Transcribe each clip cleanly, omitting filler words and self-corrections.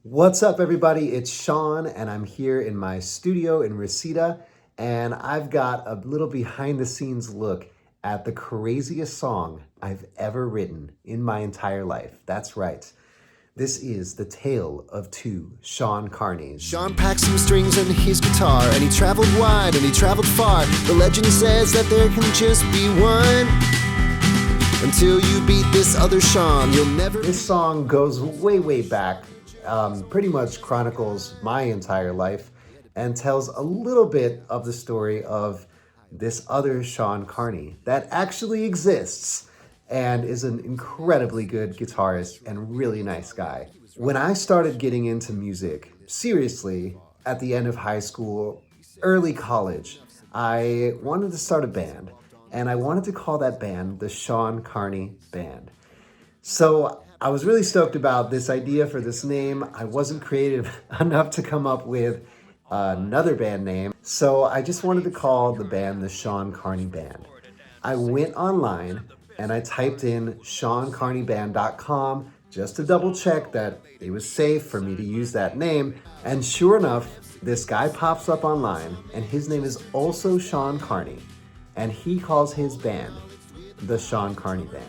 What's up, everybody? It's Sean, and I'm here in my studio in Reseda, and I've got a little behind the scenes look at the craziest song I've ever written in my entire life. That's right. This is The Tale of Two Sean Carneys. Sean packed some strings and his guitar, and he traveled wide and he traveled far. The legend says that there can just be one. Until you beat this other Sean, you'll never... This song goes way, way back. Pretty much chronicles my entire life and tells a little bit of the story of this other Sean Carney that actually exists and is an incredibly good guitarist and really nice guy. When I started getting into music, seriously, at the end of high school, early college, I wanted to start a band, and I wanted to call that band the Sean Carney Band. So I was really stoked about this idea for this name. I wasn't creative enough to come up with another band name, so I just wanted to call the band the Sean Carney Band. I went online and I typed in SeanCarneyBand.com just to double check that it was safe for me to use that name, and sure enough, this guy pops up online, and his name is also Sean Carney, and he calls his band the Sean Carney Band.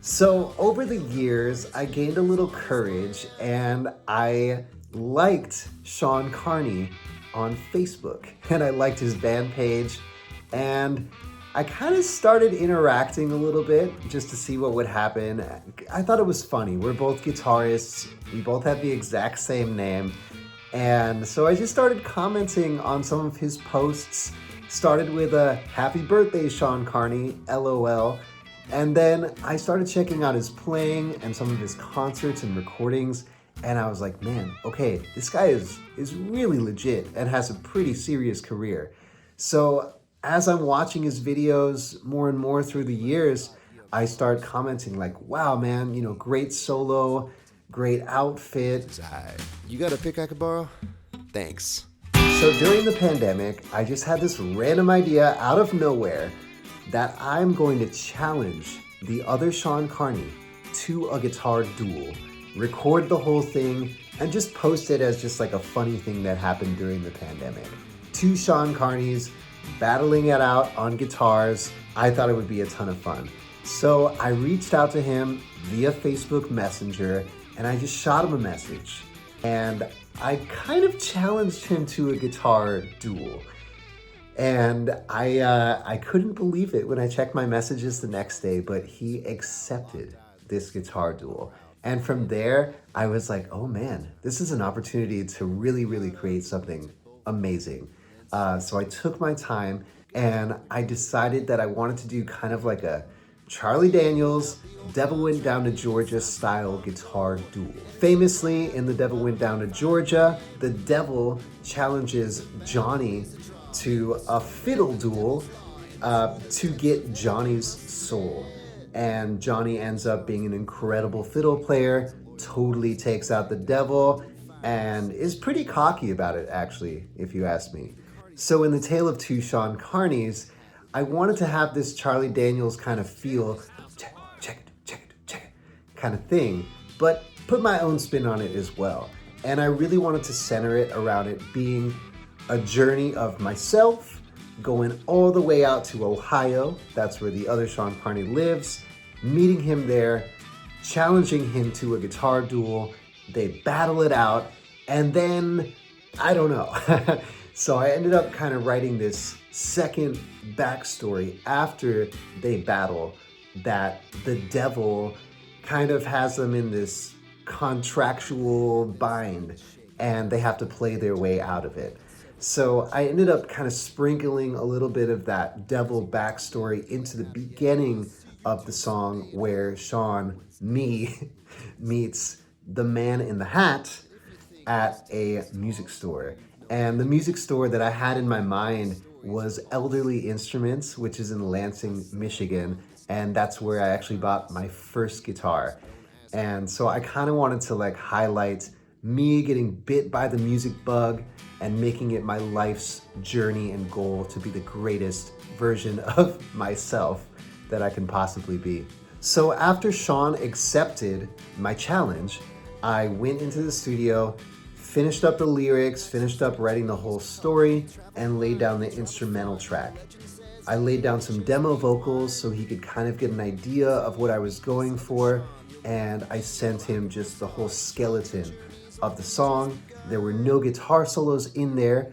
So over the years, I gained a little courage and I liked Sean Carney on Facebook, and I liked his band page, and I kind of started interacting a little bit just to see what would happen. I thought it was funny. We're both guitarists. We both have the exact same name. And so I just started commenting on some of his posts. Started with a happy birthday, Sean Carney, LOL. And then I started checking out his playing and some of his concerts and recordings, and I was like, man, okay, this guy is really legit and has a pretty serious career. So as I'm watching his videos more and more through the years, I start commenting like, wow, man, great solo, great outfit. You got a pick I could borrow? Thanks. So during the pandemic, I just had this random idea out of nowhere that I'm going to challenge the other Sean Carney to a guitar duel, record the whole thing, and just post it as just like a funny thing that happened during the pandemic. Two Sean Carneys battling it out on guitars. I thought it would be a ton of fun. So I reached out to him via Facebook Messenger, and I just shot him a message. And I kind of challenged him to a guitar duel. And I couldn't believe it when I checked my messages the next day, but he accepted this guitar duel. And from there, I was like, oh man, this is an opportunity to really, really create something amazing. So I took my time and I decided that I wanted to do kind of like a Charlie Daniels, Devil Went Down to Georgia style guitar duel. Famously, in The Devil Went Down to Georgia, the devil challenges Johnny to a fiddle duel to get Johnny's soul. And Johnny ends up being an incredible fiddle player, totally takes out the devil, and is pretty cocky about it, actually, if you ask me. So in The Tale of Two Sean Carneys, I wanted to have this Charlie Daniels kind of feel, check it, kind of thing, but put my own spin on it as well. And I really wanted to center it around it being a journey of myself going all the way out to Ohio. That's where the other Sean Carney lives, meeting him there, challenging him to a guitar duel. They battle it out, and then, I don't know. So I ended up kind of writing this second backstory after they battle, that the devil kind of has them in this contractual bind, and they have to play their way out of it. So I ended up kind of sprinkling a little bit of that devil backstory into the beginning of the song, where Sean, me, meets the man in the hat at a music store. And the music store that I had in my mind was Elderly Instruments, which is in Lansing, Michigan. And that's where I actually bought my first guitar. And so I kind of wanted to like highlight me getting bit by the music bug and making it my life's journey and goal to be the greatest version of myself that I can possibly be. So after Sean accepted my challenge, I went into the studio, finished up the lyrics, finished up writing the whole story, and laid down the instrumental track. I laid down some demo vocals so he could kind of get an idea of what I was going for, and I sent him just the whole skeleton of the song. There were no guitar solos in there,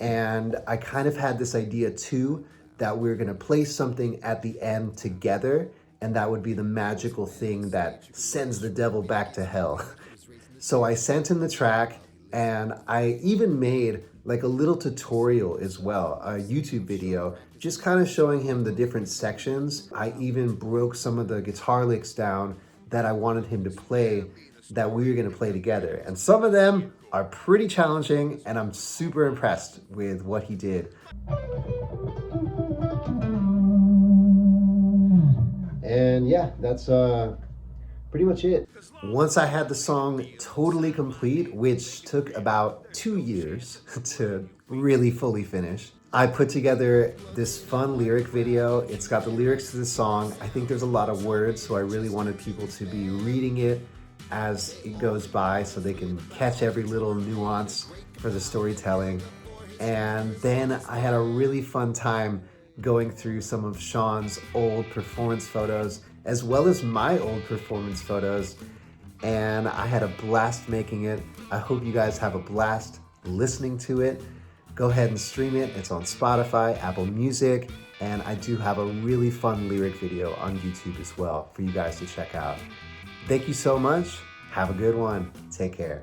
and I kind of had this idea too that we were gonna play something at the end together, and that would be the magical thing that sends the devil back to hell. So I sent him the track, and I even made like a little tutorial as well, a YouTube video, just kind of showing him the different sections. I even broke some of the guitar licks down that I wanted him to play, that we were gonna play together. And some of them are pretty challenging, and I'm super impressed with what he did. And yeah, that's pretty much it. Once I had the song totally complete, which took about 2 years to really fully finish, I put together this fun lyric video. It's got the lyrics to the song. I think there's a lot of words, so I really wanted people to be reading it as it goes by so they can catch every little nuance for the storytelling. And then I had a really fun time going through some of Sean's old performance photos as well as my old performance photos, and I had a blast making it. I hope you guys have a blast listening to it. Go ahead and stream it. It's on Spotify, Apple Music, and I do have a really fun lyric video on YouTube as well for you guys to check out. Thank you so much. Have a good one. Take care.